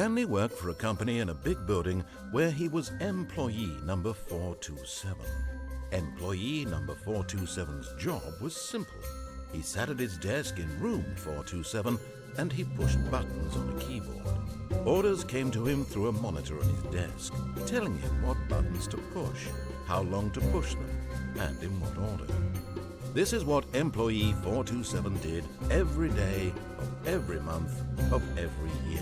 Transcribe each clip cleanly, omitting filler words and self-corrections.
Stanley worked for a company in a big building where he was employee number 427. Employee number 427's job was simple. He sat at his desk in room 427 and he pushed buttons on a keyboard. Orders came to him through a monitor on his desk, telling him what buttons to push, how long to push them, and in what order. This is what employee 427 did every day of every month of every year.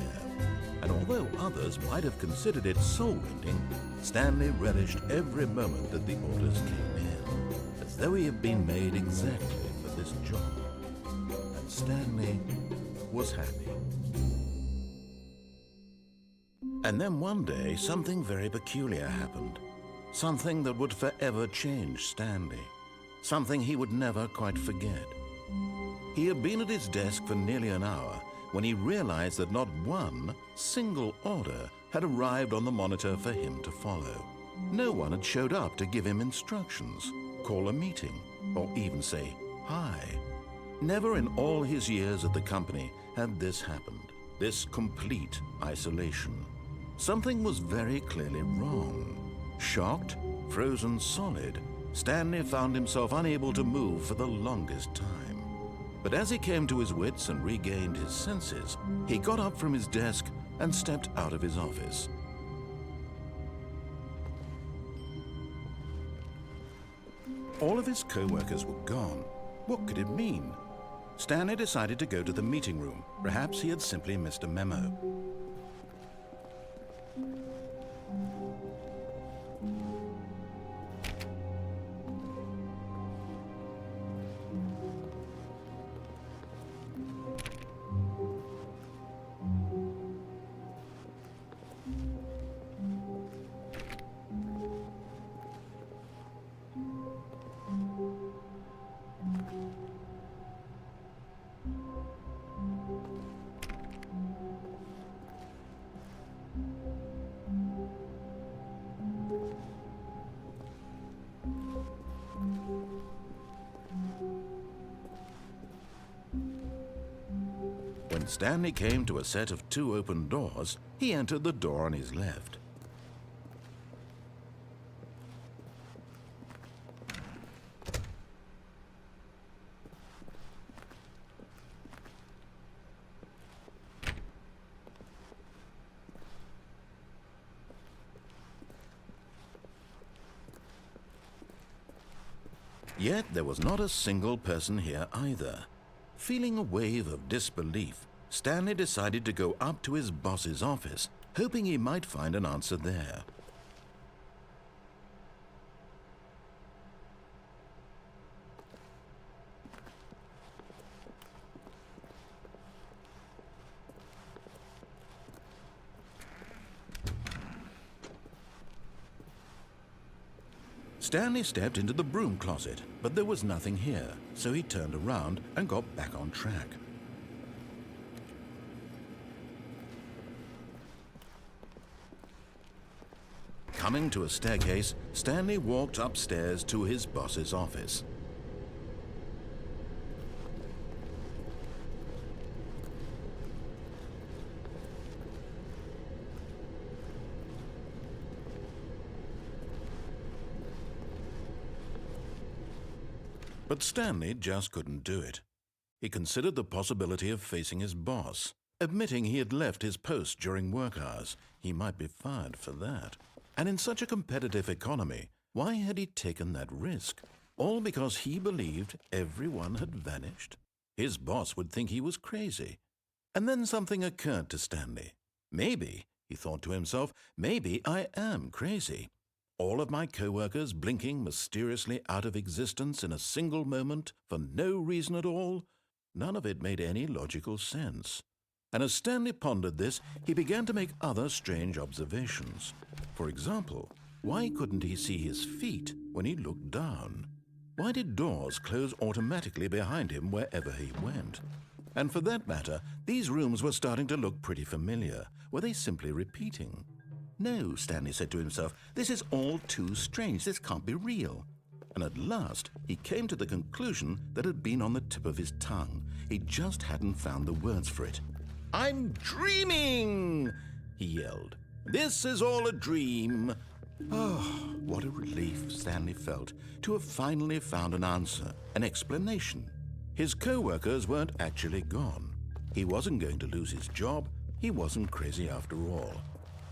And although others might have considered it soul-rending, Stanley relished every moment that the orders came in, as though he had been made exactly for this job. And Stanley was happy. And then one day, something very peculiar happened. Something that would forever change Stanley. Something he would never quite forget. He had been at his desk for nearly an hour when he realized that not one single order had arrived on the monitor for him to follow. No one had showed up to give him instructions, call a meeting, or even say hi. Never in all his years at the company had this happened, this complete isolation. Something was very clearly wrong. Shocked, frozen solid, Stanley found himself unable to move for the longest time. But as he came to his wits and regained his senses, he got up from his desk and stepped out of his office. All of his co-workers were gone. What could it mean? Stanley decided to go to the meeting room. Perhaps he had simply missed a memo. When Stanley came to a set of 2 open doors, he entered the door on his left. Yet there was not a single person here either. Feeling a wave of disbelief, Stanley decided to go up to his boss's office, hoping he might find an answer there. Stanley stepped into the broom closet, but there was nothing here, so he turned around and got back on track. Coming to a staircase, Stanley walked upstairs to his boss's office. But Stanley just couldn't do it. He considered the possibility of facing his boss, admitting he had left his post during work hours. He might be fired for that. And in such a competitive economy, why had he taken that risk? All because he believed everyone had vanished? His boss would think he was crazy. And then something occurred to Stanley. Maybe, he thought to himself, maybe I am crazy. All of my co-workers blinking mysteriously out of existence in a single moment for no reason at all? None of it made any logical sense. And as Stanley pondered this, he began to make other strange observations. For example, why couldn't he see his feet when he looked down? Why did doors close automatically behind him wherever he went? And for that matter, these rooms were starting to look pretty familiar. Were they simply repeating? No, Stanley said to himself, this is all too strange. This can't be real. And at last, he came to the conclusion that had been on the tip of his tongue. He just hadn't found the words for it. I'm dreaming! he yelled. "This is all a dream." Oh, what a relief Stanley felt to have finally found an answer, an explanation. His co-workers weren't actually gone. He wasn't going to lose his job. He wasn't crazy after all.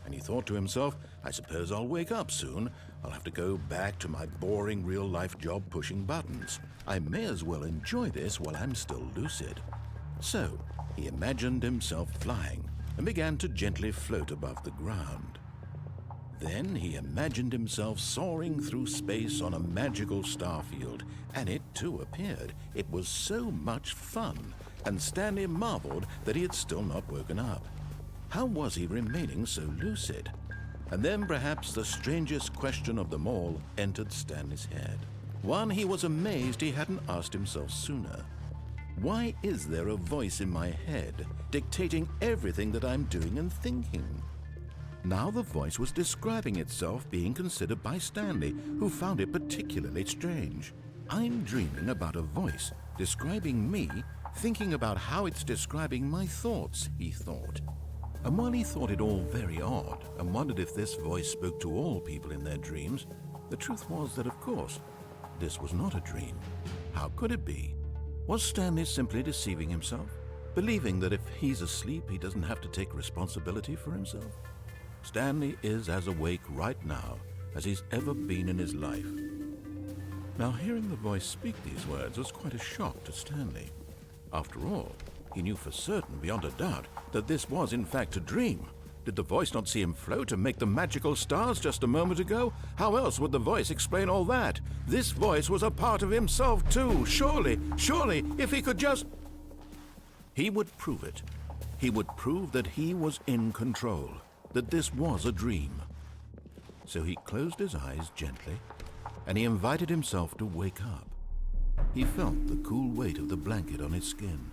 And he thought to himself, I suppose I'll wake up soon. I'll have to go back to my boring real-life job pushing buttons. I may as well enjoy this while I'm still lucid. So he imagined himself flying and began to gently float above the ground. Then he imagined himself soaring through space on a magical starfield, and it too appeared. It was so much fun, and Stanley marveled that he had still not woken up. How was he remaining so lucid? And then perhaps the strangest question of them all entered Stanley's head. One he was amazed he hadn't asked himself sooner. Why is there a voice in my head dictating everything that I'm doing and thinking? Now the voice was describing itself being considered by Stanley, who found it particularly strange. I'm dreaming about a voice describing me, thinking about how it's describing my thoughts, he thought. And while he thought it all very odd and wondered if this voice spoke to all people in their dreams, the truth was that, of course, this was not a dream. How could it be? Was Stanley simply deceiving himself, believing that if he's asleep, he doesn't have to take responsibility for himself? Stanley is as awake right now as he's ever been in his life. Now, hearing the voice speak these words was quite a shock to Stanley. After all, he knew for certain, beyond a doubt, that this was in fact a dream. Did the voice not see him float and make the magical stars just a moment ago? How else would the voice explain all that? This voice was a part of himself too. Surely, if he could just... He would prove it. He would prove that he was in control, that this was a dream. So he closed his eyes gently, and he invited himself to wake up. He felt the cool weight of the blanket on his skin,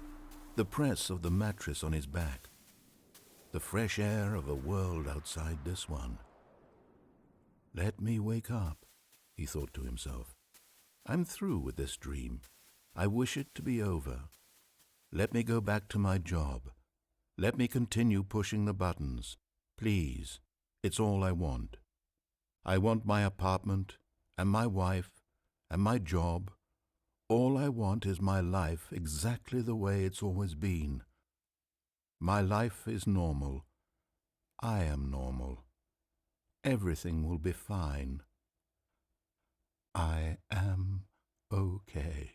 the press of the mattress on his back, the fresh air of a world outside this one. Let me wake up, he thought to himself. I'm through with this dream. I wish it to be over. Let me go back to my job. Let me continue pushing the buttons. Please, it's all I want. I want my apartment and my wife and my job. All I want is my life exactly the way it's always been. My life is normal. I am normal. Everything will be fine. I am okay.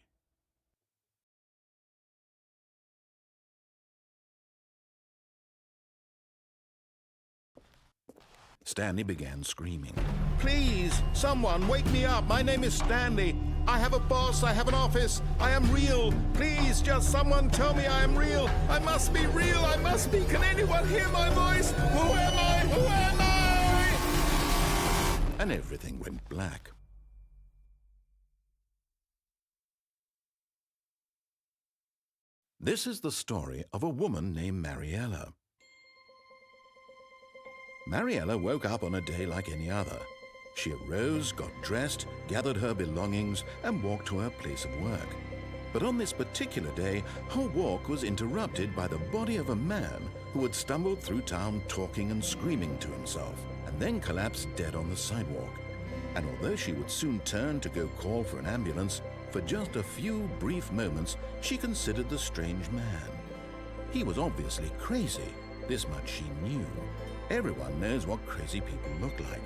Stanley began screaming. Please, someone, wake me up. My name is Stanley. I have a boss. I have an office. I am real. Please, just someone tell me I am real. I must be real. I must be. Can anyone hear my voice? Who am I? Who am I? And everything went black. This is the story of a woman named Mariella. Mariella woke up on a day like any other. She arose, got dressed, gathered her belongings, and walked to her place of work. But on this particular day, her walk was interrupted by the body of a man who had stumbled through town talking and screaming to himself, and then collapsed dead on the sidewalk. And although she would soon turn to go call for an ambulance, for just a few brief moments she considered the strange man. He was obviously crazy. This much she knew. Everyone knows what crazy people look like.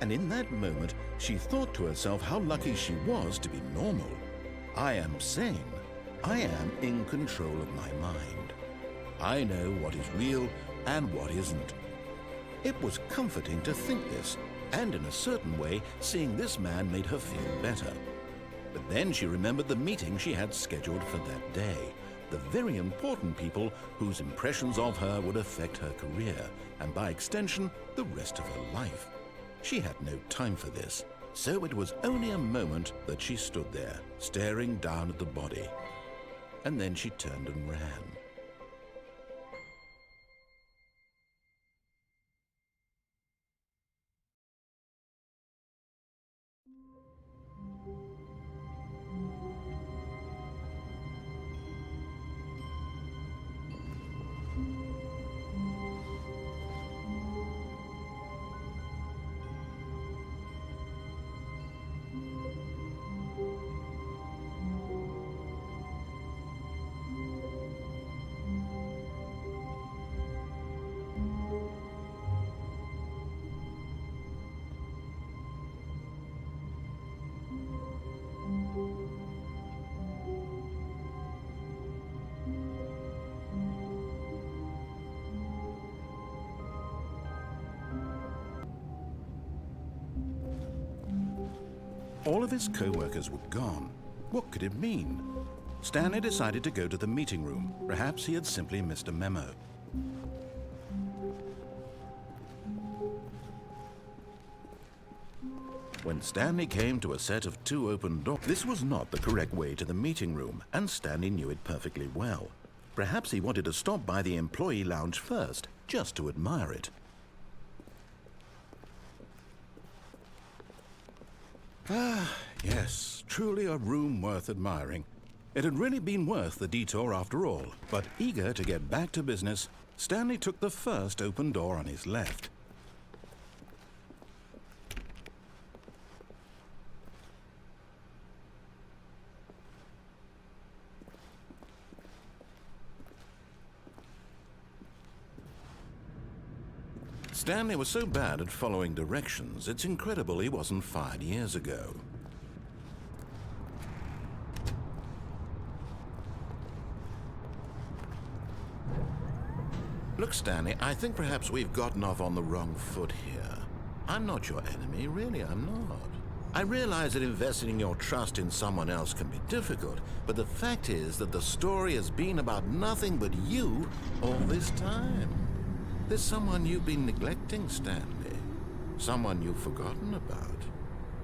And in that moment, she thought to herself how lucky she was to be normal. I am sane. I am in control of my mind. I know what is real and what isn't. It was comforting to think this, and in a certain way, seeing this man made her feel better. But then she remembered the meeting she had scheduled for that day. The very important people whose impressions of her would affect her career, and by extension, the rest of her life. She had no time for this, so it was only a moment that she stood there, staring down at the body. And then she turned and ran. All of his co-workers were gone. What could it mean? Stanley decided to go to the meeting room. Perhaps he had simply missed a memo. When Stanley came to a set of 2 open doors, this was not the correct way to the meeting room, and Stanley knew it perfectly well. Perhaps he wanted to stop by the employee lounge first, just to admire it. Ah, yes, truly a room worth admiring. It had really been worth the detour after all, but eager to get back to business, Stanley took the first open door on his left. Stanley was so bad at following directions, it's incredible he wasn't fired years ago. Look, Stanley, I think perhaps we've gotten off on the wrong foot here. I'm not your enemy, really, I'm not. I realize that investing your trust in someone else can be difficult, but the fact is that the story has been about nothing but you all this time. There's someone you've been neglecting, Stanley. Someone you've forgotten about.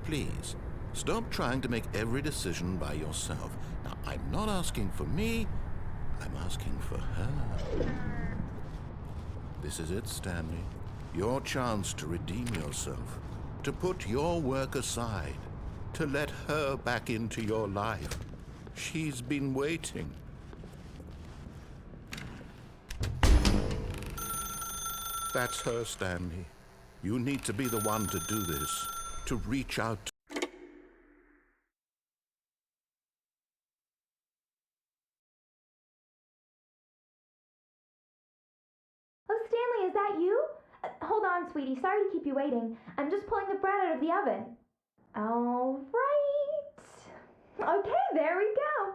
Please, stop trying to make every decision by yourself. Now, I'm not asking for me, I'm asking for her. This is it, Stanley. Your chance to redeem yourself, to put your work aside, to let her back into your life. She's been waiting. That's her, Stanley. You need to be the one to do this, to reach out to... Oh, Stanley, is that you? Hold on, sweetie. Sorry to keep you waiting. I'm just pulling the bread out of the oven. All right. Okay, there we go.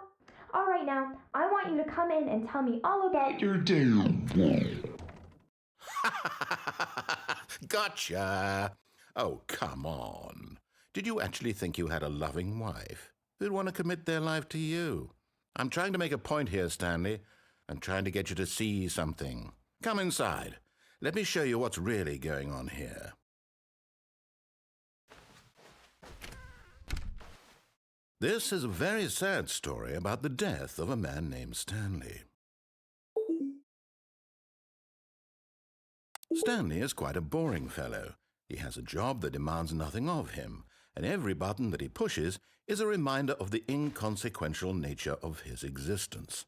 All right, now, I want you to come in and tell me all about your day. Gotcha! Oh, come on. Did you actually think you had a loving wife who'd want to commit their life to you? I'm trying to make a point here, Stanley. I'm trying to get you to see something. Come inside. Let me show you what's really going on here. This is a very sad story about the death of a man named Stanley. Stanley is quite a boring fellow. He has a job that demands nothing of him, and every button that he pushes is a reminder of the inconsequential nature of his existence.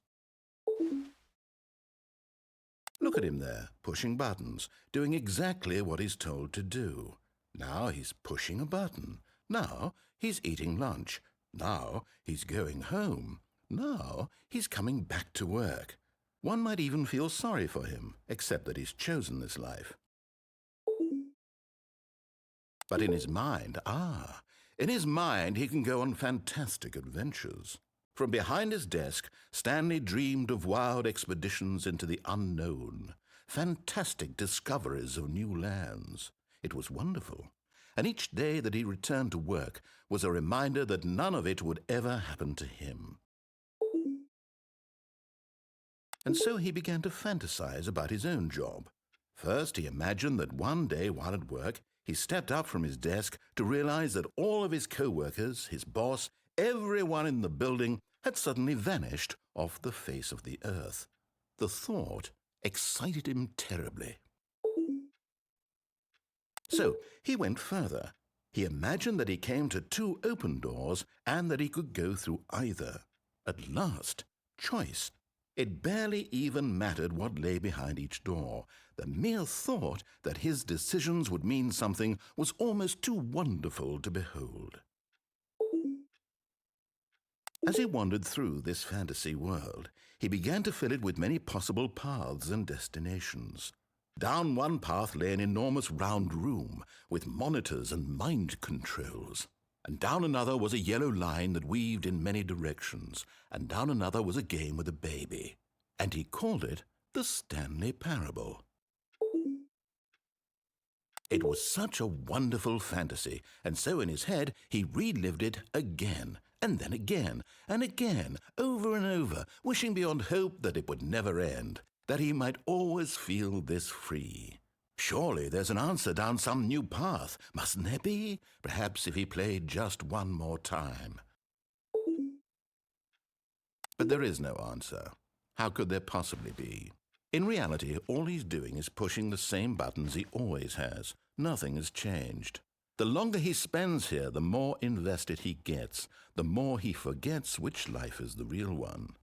Look at him there, pushing buttons, doing exactly what he's told to do. Now he's pushing a button. Now he's eating lunch. Now he's going home. Now he's coming back to work. One might even feel sorry for him, except that he's chosen this life. But in his mind, he can go on fantastic adventures. From behind his desk, Stanley dreamed of wild expeditions into the unknown, fantastic discoveries of new lands. It was wonderful, and each day that he returned to work was a reminder that none of it would ever happen to him. And so he began to fantasize about his own job. First, he imagined that one day while at work, he stepped up from his desk to realize that all of his co-workers, his boss, everyone in the building had suddenly vanished off the face of the earth. The thought excited him terribly. So he went further. He imagined that he came to 2 open doors and that he could go through either. At last, choice. It barely even mattered what lay behind each door. The mere thought that his decisions would mean something was almost too wonderful to behold. As he wandered through this fantasy world, he began to fill it with many possible paths and destinations. Down one path lay an enormous round room with monitors and mind controls. And down another was a yellow line that weaved in many directions, and down another was a game with a baby. And he called it the Stanley Parable. It was such a wonderful fantasy, and so in his head he relived it again, and then again, and again, over and over, wishing beyond hope that it would never end, that he might always feel this free. Surely there's an answer down some new path, mustn't there be? Perhaps if he played just one more time. But there is no answer. How could there possibly be? In reality, all he's doing is pushing the same buttons he always has. Nothing has changed. The longer he spends here, the more invested he gets, the more he forgets which life is the real one.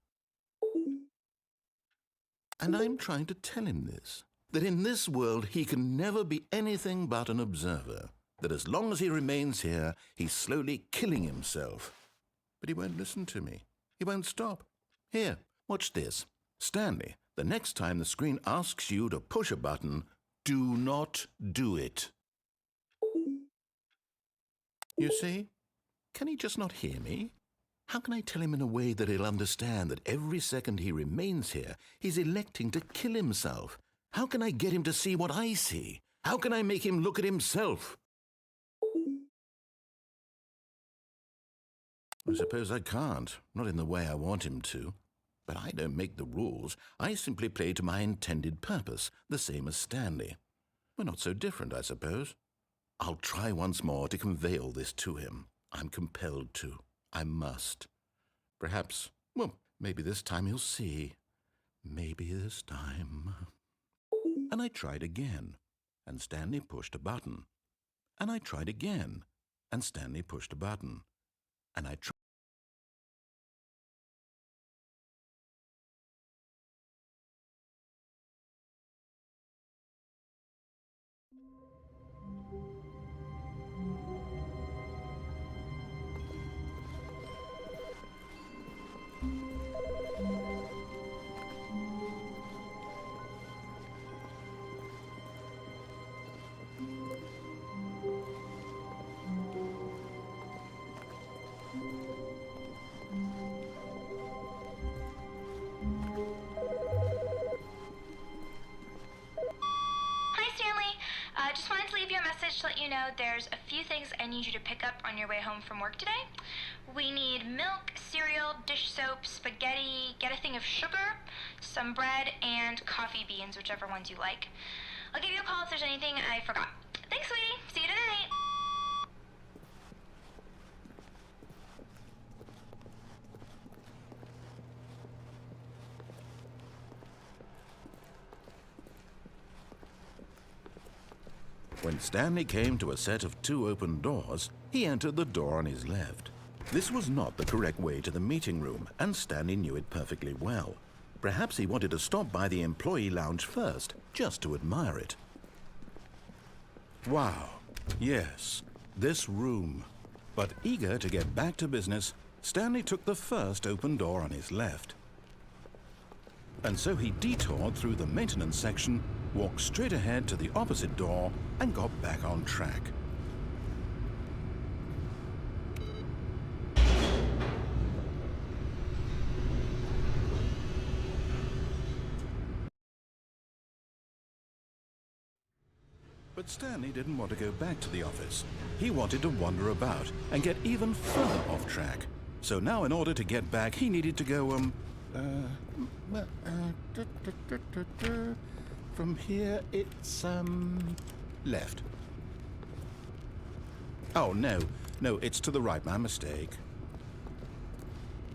And I'm trying to tell him this, that in this world he can never be anything but an observer, that as long as he remains here, he's slowly killing himself. But he won't listen to me. He won't stop. Here, watch this. Stanley, the next time the screen asks you to push a button, do not do it. You see? Can he just not hear me? How can I tell him in a way that he'll understand that every second he remains here, he's electing to kill himself? How can I get him to see what I see? How can I make him look at himself? I suppose I can't, not in the way I want him to. But I don't make the rules. I simply play to my intended purpose, the same as Stanley. We're not so different, I suppose. I'll try once more to convey all this to him. I'm compelled to. I must. Perhaps, well, maybe this time he'll see. Maybe this time. And I tried again, and Stanley pushed a button. And I tried again, and Stanley pushed a button. And I tried. To let you know there's a few things I need you to pick up on your way home from work today. We need milk, cereal, dish soap, spaghetti, get a thing of sugar, some bread, and coffee beans, whichever ones you like. I'll give you a call if there's anything I forgot. Thanks, sweetie. See you tonight. When Stanley came to a set of 2 open doors, he entered the door on his left. This was not the correct way to the meeting room, and Stanley knew it perfectly well. Perhaps he wanted to stop by the employee lounge first, just to admire it. Wow, yes, this room. But eager to get back to business, Stanley took the first open door on his left. And so he detoured through the maintenance section, walked straight ahead to the opposite door, and got back on track. But Stanley didn't want to go back to the office. He wanted to wander about and get even further off track. So now in order to get back, he needed to go, from here, it's, left. Oh, no, it's to the right, my mistake.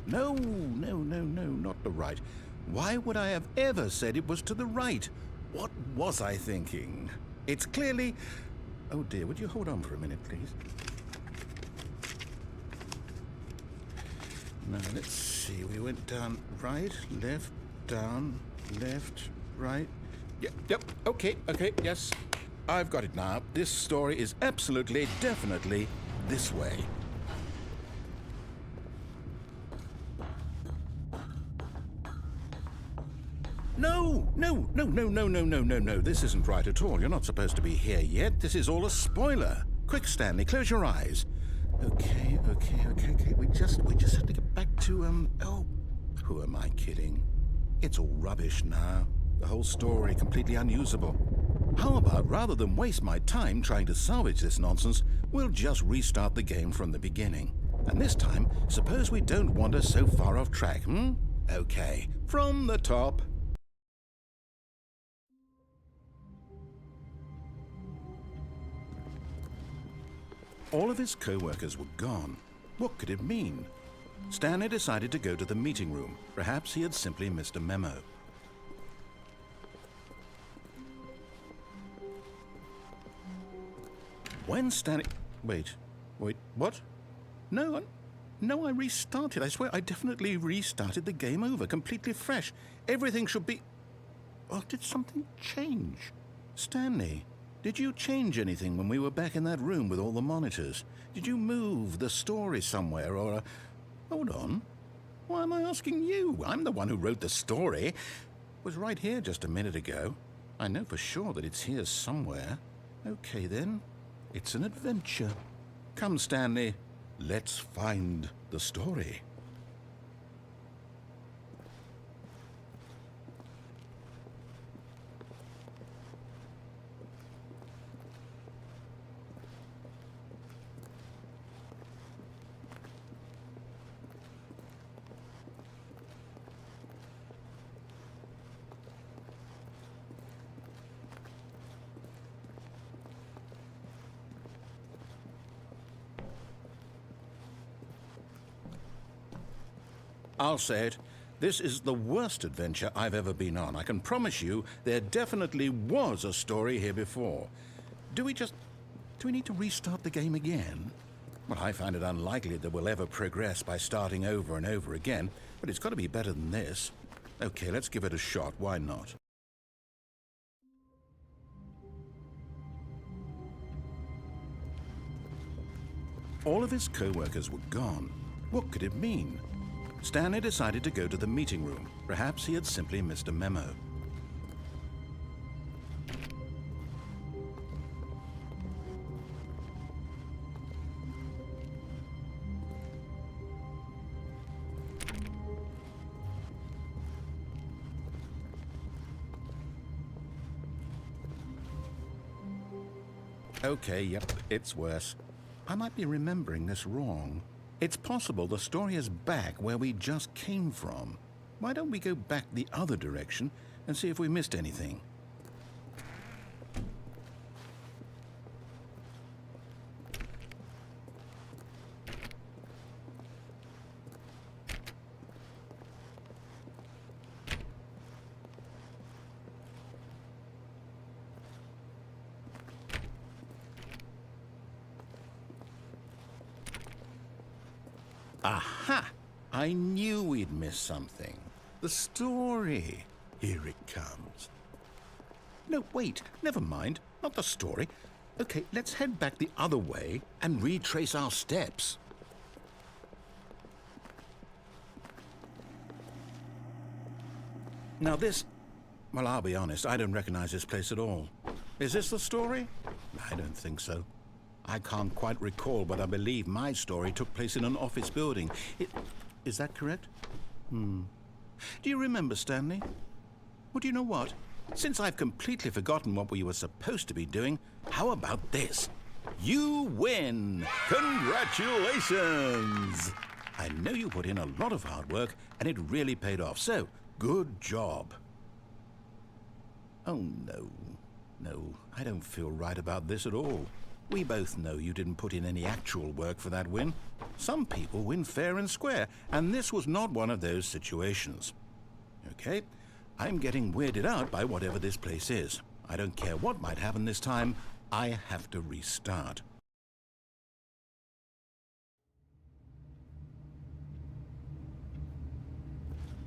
No, not the right. Why would I have ever said it was to the right? What was I thinking? It's clearly... Oh dear, would you hold on for a minute, please? Now, let's see, we went down right, left, down, left, right. Yep, okay, yes. I've got it now. This story is absolutely, definitely this way. No. This isn't right at all. You're not supposed to be here yet. This is all a spoiler. Quick, Stanley, close your eyes. Okay. We just have to get back to, oh, who am I kidding? It's all rubbish now. The whole story completely unusable. How about, rather than waste my time trying to salvage this nonsense, we'll just restart the game from the beginning. And this time, suppose we don't wander so far off track, Okay, from the top. All of his co-workers were gone. What could it mean? Stanley decided to go to the meeting room. Perhaps he had simply missed a memo. When Stanley... Wait, what? No, I restarted. I swear I definitely restarted the game over, completely fresh. Everything should be... Oh, did something change? Stanley, did you change anything when we were back in that room with all the monitors? Did you move the story somewhere or... Hold on. Why am I asking you? I'm the one who wrote the story. It was right here just a minute ago. I know for sure that it's here somewhere. Okay, then. It's an adventure. Come, Stanley. Let's find the story. I'll say it. This is the worst adventure I've ever been on. I can promise you there definitely was a story here before. Do we need to restart the game again? Well, I find it unlikely that we'll ever progress by starting over and over again, but it's got to be better than this. Okay, let's give it a shot. Why not? All of his co-workers were gone. What could it mean? Stanley decided to go to the meeting room. Perhaps he had simply missed a memo. Okay, yep, it's worse. I might be remembering this wrong. It's possible the story is back where we just came from. Why don't we go back the other direction and see if we missed anything? Aha! I knew we'd miss something. The story. Here it comes. No, wait. Never mind. Not the story. Okay, let's head back the other way and retrace our steps. Now this... Well, I'll be honest. I don't recognize this place at all. Is this the story? I don't think so. I can't quite recall, but I believe my story took place in an office building. Is that correct? Do you remember, Stanley? Well, do you know what? Since I've completely forgotten what we were supposed to be doing, how about this? You win! Congratulations! I know you put in a lot of hard work, and it really paid off, so good job. Oh, no. No, I don't feel right about this at all. We both know you didn't put in any actual work for that win. Some people win fair and square, and this was not one of those situations. Okay, I'm getting weirded out by whatever this place is. I don't care what might happen this time. I have to restart.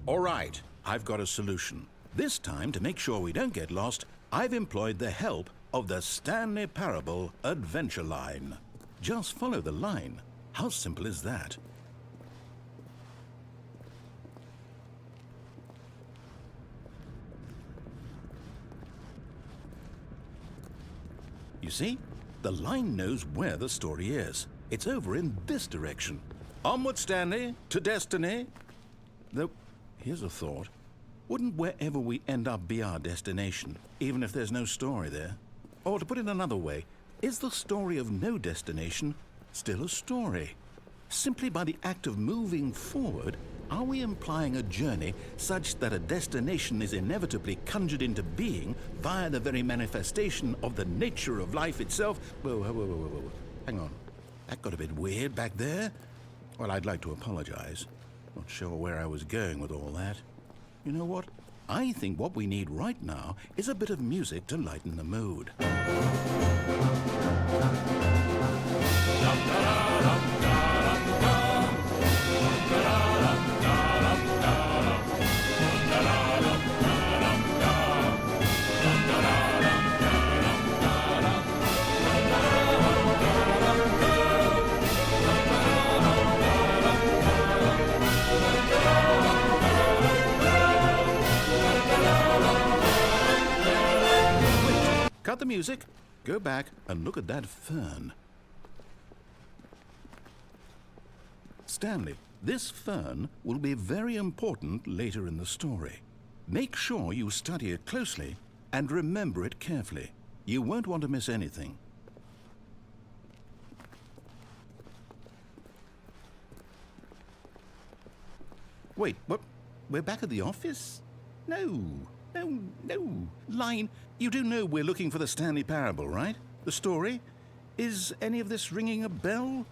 All right, I've got a solution. This time, to make sure we don't get lost, I've employed the help of the Stanley Parable adventure line. Just follow the line. How simple is that? You see? The line knows where the story is. It's over in this direction. Onward, Stanley, to destiny. Though, here's a thought. Wouldn't wherever we end up be our destination, even if there's no story there? Or to put it another way, is the story of no destination still a story? Simply by the act of moving forward, are we implying a journey such that a destination is inevitably conjured into being via the very manifestation of the nature of life itself? Whoa. Hang on. That got a bit weird back there. Well, I'd like to apologize. Not sure where I was going with all that. You know what? I think what we need right now is a bit of music to lighten the mood. Cut the music, go back and look at that fern. Stanley, this fern will be very important later in the story. Make sure you study it closely and remember it carefully. You won't want to miss anything. Wait, what? We're back at the office? No. Line, you do know we're looking for the Stanley Parable, right? The story? Is any of this ringing a bell?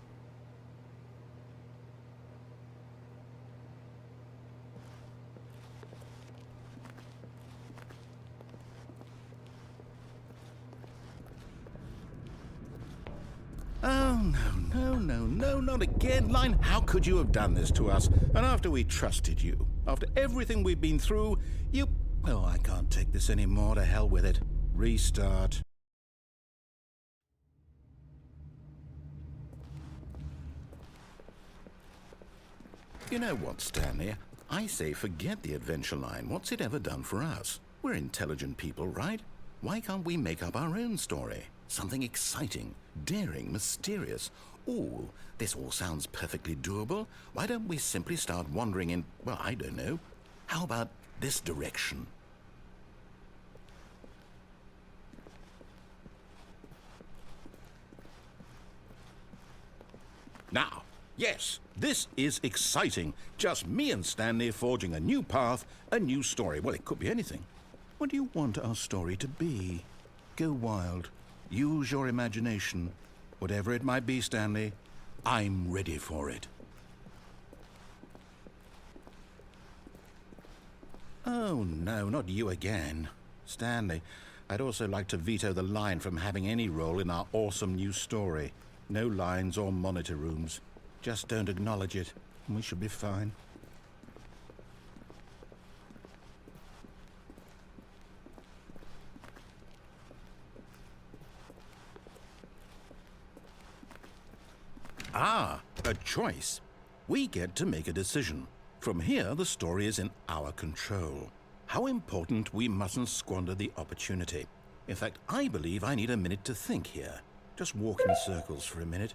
Oh, no, not again. Line, how could you have done this to us? And after we trusted you, after everything we've been through, you... Oh, I can't take this anymore. To hell with it. Restart. You know what, Stanley? I say forget the adventure line. What's it ever done for us? We're intelligent people, right? Why can't we make up our own story? Something exciting, daring, mysterious. Ooh, this all sounds perfectly doable. Why don't we simply start wandering in, well, I don't know. How about this direction? Now, yes, this is exciting. Just me and Stanley forging a new path, a new story. Well, it could be anything. What do you want our story to be? Go wild. Use your imagination. Whatever it might be, Stanley, I'm ready for it. Oh, no, not you again. Stanley, I'd also like to veto the line from having any role in our awesome new story. No lines or monitor rooms. Just don't acknowledge it, and we should be fine. Ah, a choice. We get to make a decision. From here, the story is in our control. How important we mustn't squander the opportunity. In fact, I believe I need a minute to think here. Just walk in circles for a minute.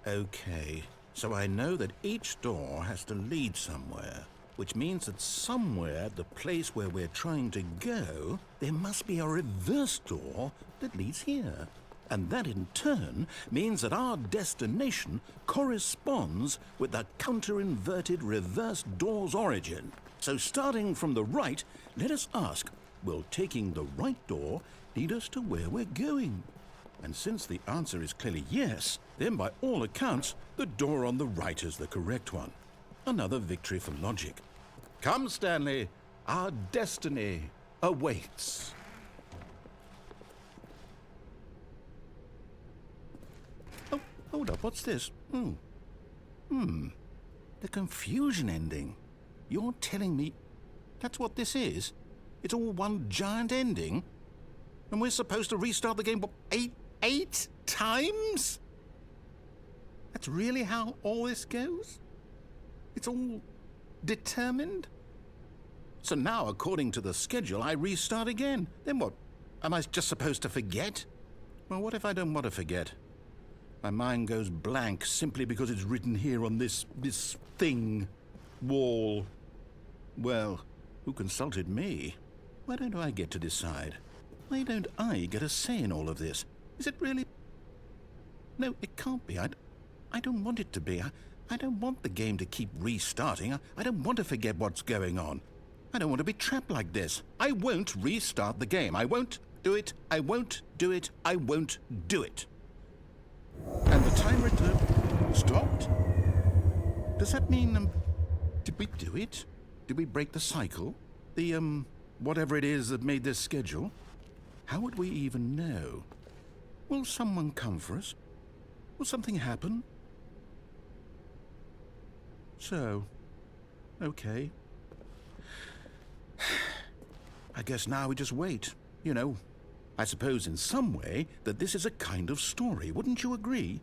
Okay, so I know that each door has to lead somewhere, which means that somewhere at the place where we're trying to go, there must be a reverse door that leads here. And that in turn means that our destination corresponds with the counter-inverted reverse door's origin. So starting from the right, let us ask, will taking the right door lead us to where we're going? And since the answer is clearly yes, then by all accounts, the door on the right is the correct one. Another victory for logic. Come, Stanley, our destiny awaits. Oh, hold up, what's this? The confusion ending. You're telling me that's what this is? It's all one giant ending? And we're supposed to restart the game, what, eight times? That's really how all this goes? It's all determined? So now, according to the schedule, I restart again. Then what? Am I just supposed to forget? Well, what if I don't want to forget? My mind goes blank simply because it's written here on this thing, wall. Well, Who consulted me? Why don't I get to decide? Why don't I get a say in all of this? Is it really... No, it can't be. I don't want it to be. I don't want the game to keep restarting. I don't want to forget what's going on. I don't want to be trapped like this. I won't restart the game. I won't do it. I won't do it. I won't do it. And the timer stopped? Does that mean, did we do it? Did we break the cycle? The, whatever it is that made this schedule? How would we even know? Will someone come for us? Will something happen? So, okay. I guess now we just wait. You know, I suppose in some way that this is a kind of story, wouldn't you agree?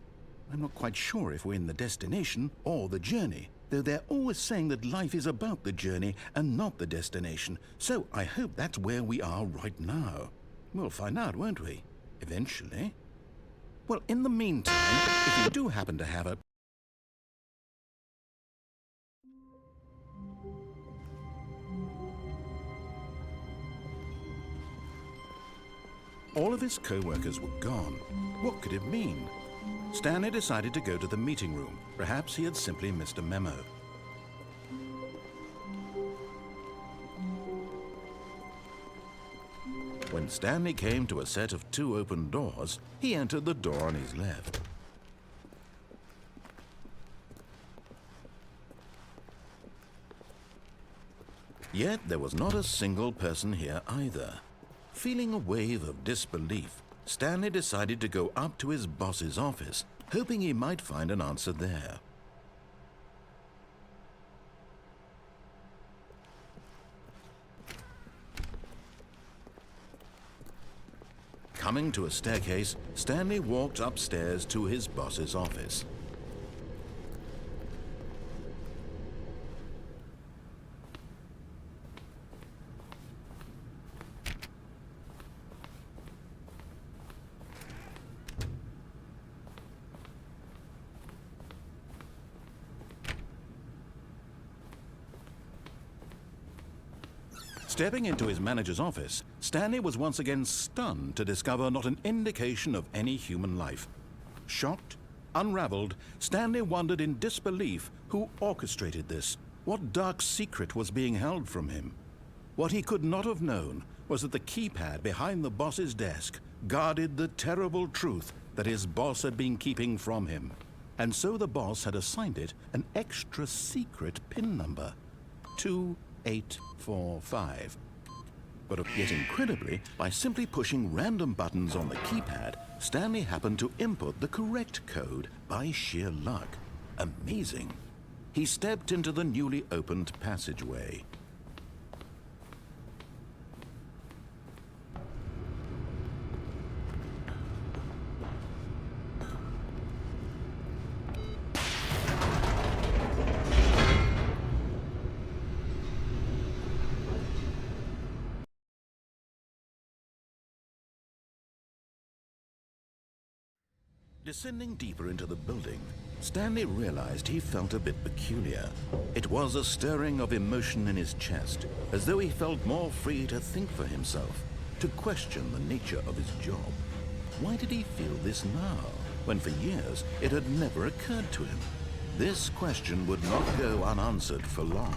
I'm not quite sure if we're in the destination or the journey, though they're always saying that life is about the journey and not the destination, so I hope that's where we are right now. We'll find out, won't we? Eventually. Well, in the meantime, if you do happen to have a... All of his co-workers were gone. What could it mean? Stanley decided to go to the meeting room. Perhaps he had simply missed a memo. When Stanley came to a set of 2 open doors, he entered the door on his left. Yet there was not a single person here either. Feeling a wave of disbelief, Stanley decided to go up to his boss's office, hoping he might find an answer there. Coming to a staircase, Stanley walked upstairs to his boss's office. Stepping into his manager's office, Stanley was once again stunned to discover not an indication of any human life. Shocked, unraveled, Stanley wondered in disbelief who orchestrated this. What dark secret was being held from him? What he could not have known was that the keypad behind the boss's desk guarded the terrible truth that his boss had been keeping from him. And so the boss had assigned it an extra secret PIN number, 2845. But yet incredibly, by simply pushing random buttons on the keypad, Stanley happened to input the correct code by sheer luck. Amazing. He stepped into the newly opened passageway. Descending deeper into the building, Stanley realized he felt a bit peculiar. It was a stirring of emotion in his chest, as though he felt more free to think for himself, to question the nature of his job. Why did he feel this now, when for years it had never occurred to him? This question would not go unanswered for long.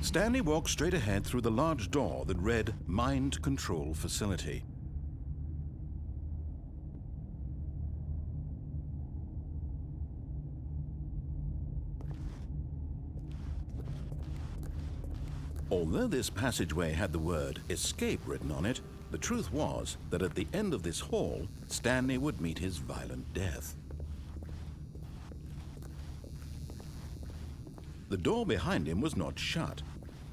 Stanley walked straight ahead through the large door that read Mind Control Facility. Although this passageway had the word Escape written on it, the truth was that at the end of this hall, Stanley would meet his violent death. The door behind him was not shut.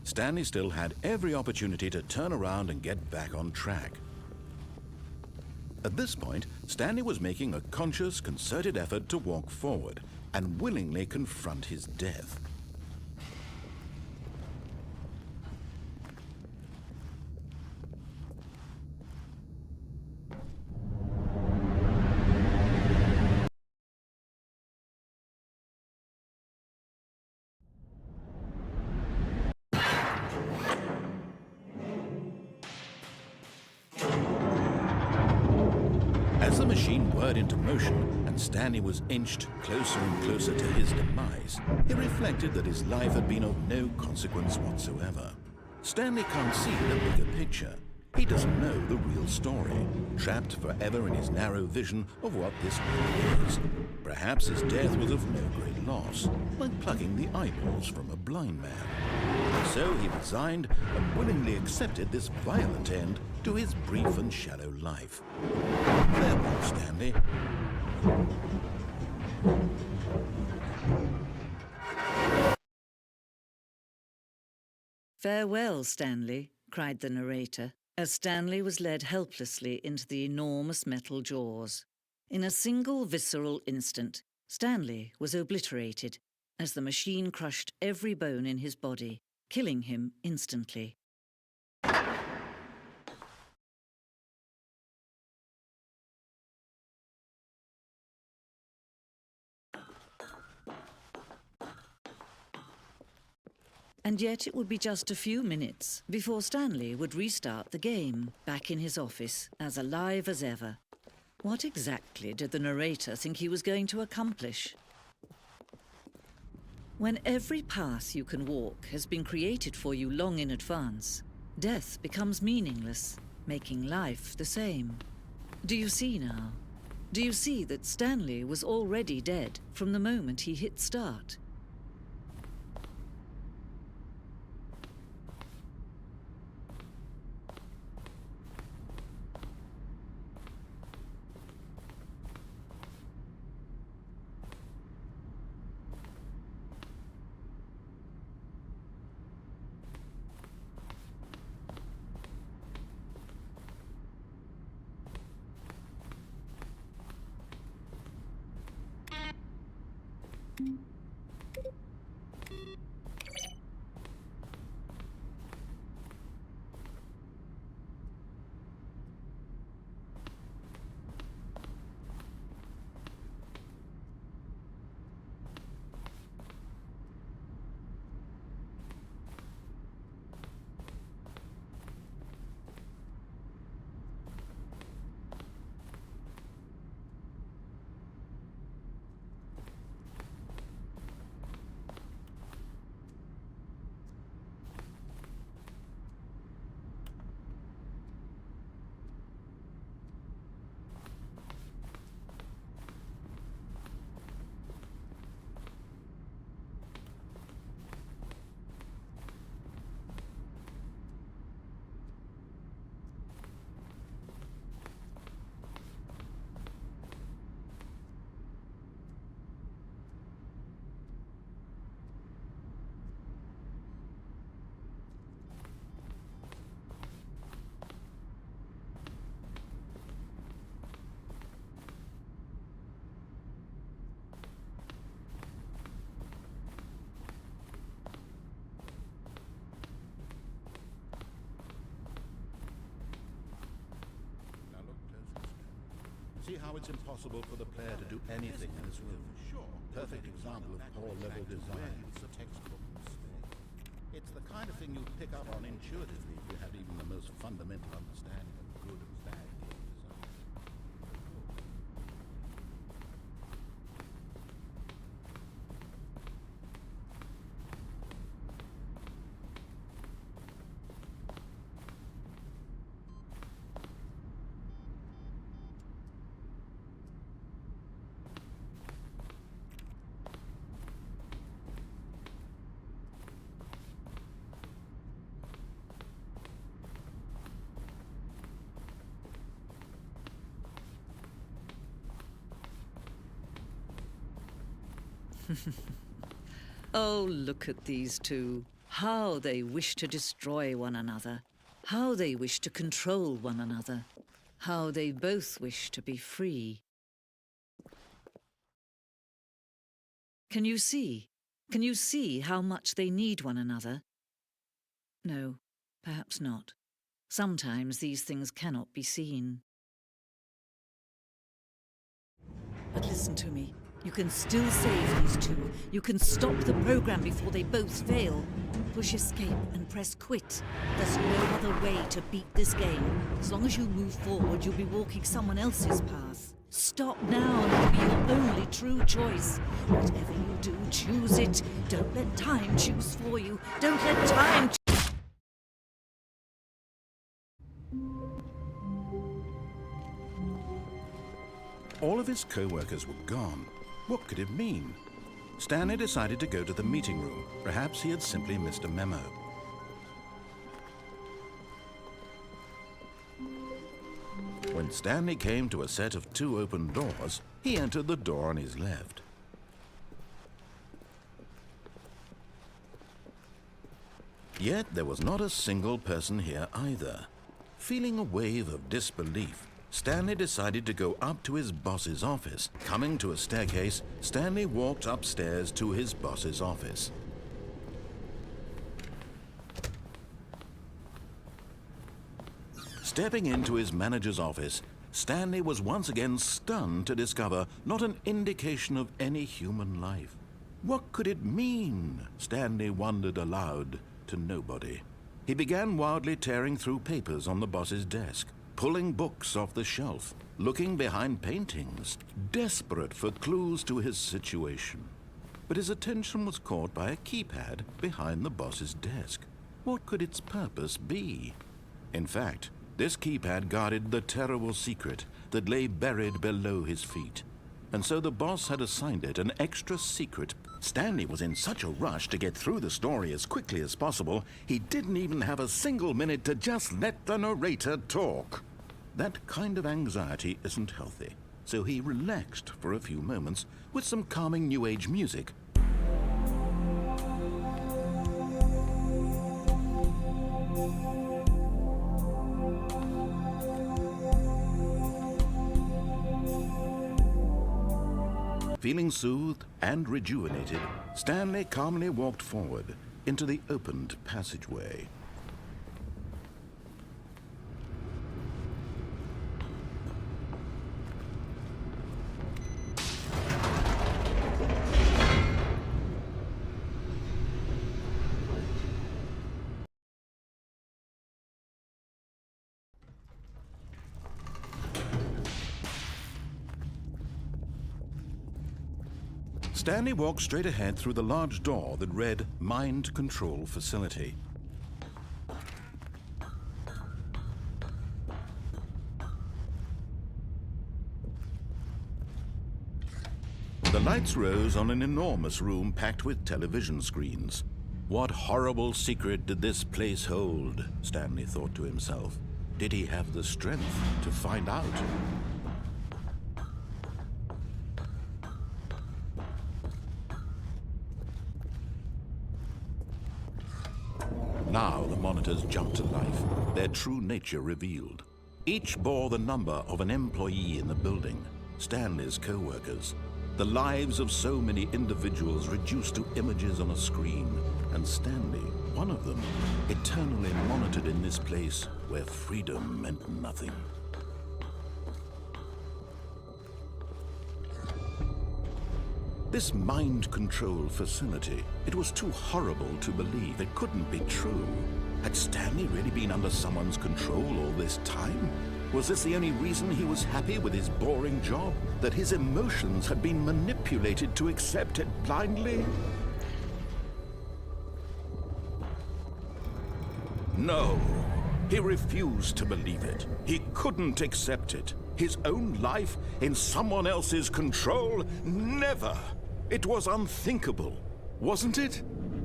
Stanley still had every opportunity to turn around and get back on track. At this point, Stanley was making a conscious, concerted effort to walk forward and willingly confront his death. As the machine whirred into motion and Stanley was inched closer and closer to his demise, he reflected that his life had been of no consequence whatsoever. Stanley can't see the bigger picture. He doesn't know the real story, trapped forever in his narrow vision of what this world is. Perhaps his death was of no great loss, like plucking the eyeballs from a blind man. So he resigned and willingly accepted this violent end to his brief and shallow life. Farewell, Stanley. "Farewell, Stanley," cried the narrator, as Stanley was led helplessly into the enormous metal jaws. In a single visceral instant, Stanley was obliterated as the machine crushed every bone in his body, killing him instantly. And yet it would be just a few minutes before Stanley would restart the game, back in his office, as alive as ever. What exactly did the narrator think he was going to accomplish? When every path you can walk has been created for you long in advance, death becomes meaningless, making life the same. Do you see now? Do you see that Stanley was already dead from the moment he hit start? See how it's impossible for the player to do anything in this world. Perfect example of poor level design. It's a textbook mistake. It's the kind of thing you pick up on intuitively if you have even the most fundamental understanding of good and bad game design. Oh, look at these two. How they wish to destroy one another. How they wish to control one another. How they both wish to be free. Can you see? Can you see how much they need one another? No, perhaps not. Sometimes these things cannot be seen. But listen to me. You can still save these two. You can stop the program before they both fail. Push escape and press quit. There's no other way to beat this game. As long as you move forward, you'll be walking someone else's path. Stop now and it'll be your only true choice. Whatever you do, choose it. Don't let time choose for you. Don't let time All of his co-workers were gone. What could it mean? Stanley decided to go to the meeting room. Perhaps he had simply missed a memo. When Stanley came to a set of 2 open doors, he entered the door on his left. Yet there was not a single person here either. Feeling a wave of disbelief, Stanley decided to go up to his boss's office. Coming to a staircase, Stanley walked upstairs to his boss's office. Stepping into his manager's office, Stanley was once again stunned to discover not an indication of any human life. What could it mean? Stanley wondered aloud to nobody. He began wildly tearing through papers on the boss's desk, pulling books off the shelf, looking behind paintings, desperate for clues to his situation. But his attention was caught by a keypad behind the boss's desk. What could its purpose be? In fact, this keypad guarded the terrible secret that lay buried below his feet. And so the boss had assigned it an extra secret. Stanley was in such a rush to get through the story as quickly as possible, he didn't even have a single minute to just let the narrator talk. That kind of anxiety isn't healthy, so he relaxed for a few moments with some calming New Age music. Feeling soothed and rejuvenated, Stanley calmly walked forward into the opened passageway. Stanley walked straight ahead through the large door that read Mind Control Facility. The lights rose on an enormous room packed with television screens. What horrible secret did this place hold? Stanley thought to himself. Did he have the strength to find out? Now the monitors jumped to life, their true nature revealed. Each bore the number of an employee in the building, Stanley's co-workers. The lives of so many individuals reduced to images on a screen, and Stanley, one of them, eternally monitored in this place where freedom meant nothing. This mind control facility, it was too horrible to believe. It couldn't be true. Had Stanley really been under someone's control all this time? Was this the only reason he was happy with his boring job? That his emotions had been manipulated to accept it blindly? No, he refused to believe it. He couldn't accept it. His own life in someone else's control? Never! It was unthinkable, wasn't it?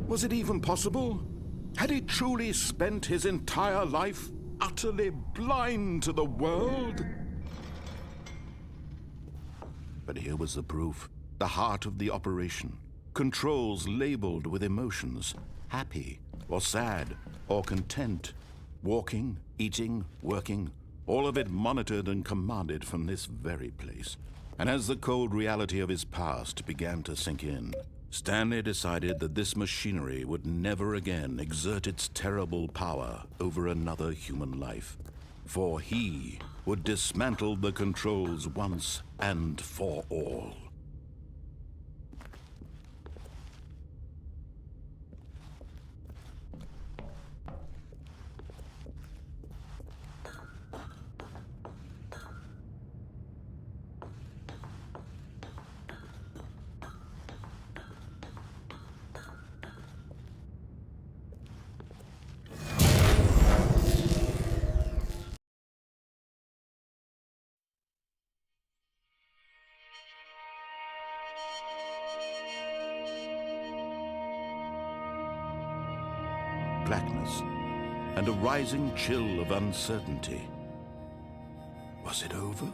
Was it even possible? Had he truly spent his entire life utterly blind to the world? But here was the proof, the heart of the operation. Controls labeled with emotions, happy or sad or content, walking, eating, working, all of it monitored and commanded from this very place. And as the cold reality of his past began to sink in, Stanley decided that this machinery would never again exert its terrible power over another human life. For he would dismantle the controls once and for all. blackness and a rising chill of uncertainty. Was it over?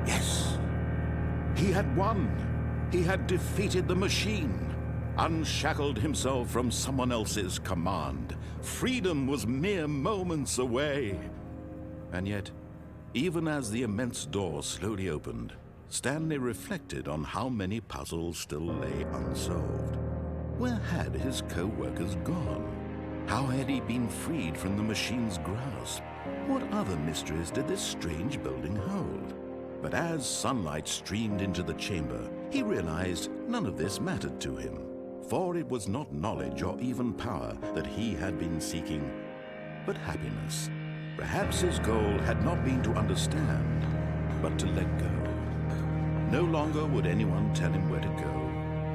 Yes! He had won! He had defeated the machine, unshackled himself from someone else's command. Freedom was mere moments away. And yet, even as the immense door slowly opened, Stanley reflected on how many puzzles still lay unsolved. Where had his co-workers gone? How had he been freed from the machine's grasp? What other mysteries did this strange building hold? But as sunlight streamed into the chamber, he realized none of this mattered to him, for it was not knowledge or even power that he had been seeking, but happiness. Perhaps his goal had not been to understand, but to let go. No longer would anyone tell him where to go,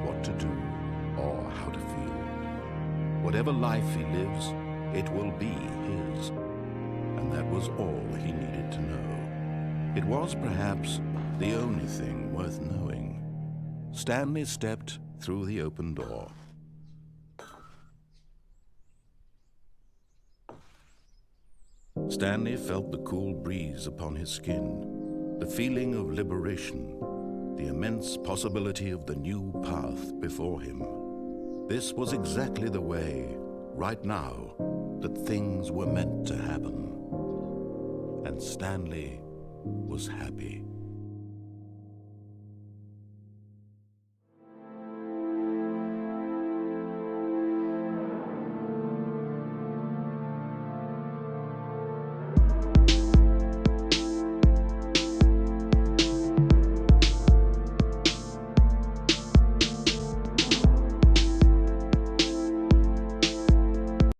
what to do, or how to feel. Whatever life he lives, it will be his. And that was all he needed to know. It was perhaps the only thing worth knowing. Stanley stepped through the open door. Stanley felt the cool breeze upon his skin, the feeling of liberation, the immense possibility of the new path before him. This was exactly the way, right now, that things were meant to happen. And Stanley was happy.